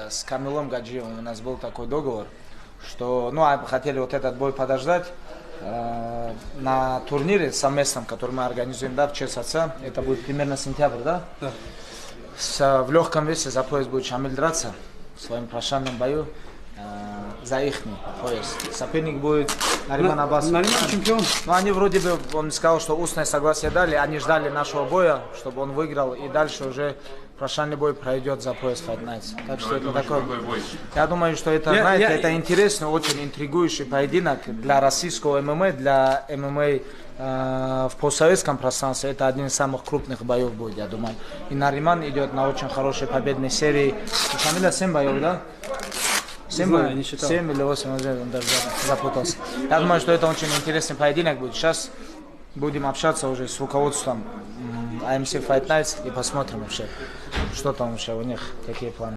С Камилом Гаджиевым у нас был такой договор, что хотели вот этот бой подождать на турнире совместном, который мы организуем, в честь отца. Это будет примерно сентябрь, да? Да. В легком весе за пояс будет Шамиль драться в своем прощальном бою за ихний пояс. Соперник будет Нариман Аббасов. Нариман чемпион. Они вроде бы, он сказал, что устное согласие дали, они ждали нашего боя, чтобы он выиграл, и дальше уже прощальный бой пройдет за пояс Fight Nights. Так что это такой... Я думаю, что это, это интересный, очень интригующий поединок для российского ММА, для ММА в постсоветском пространстве. Это один из самых крупных боев будет, я думаю. И Нариман идет на очень хорошей победной серии. У Шамиля 7 боев, да? 7 или 8, он даже запутался. Я думаю, что это очень интересный поединок будет. Сейчас будем общаться уже с руководством AMC Fight Nights и посмотрим вообще, что там вообще у них, какие планы.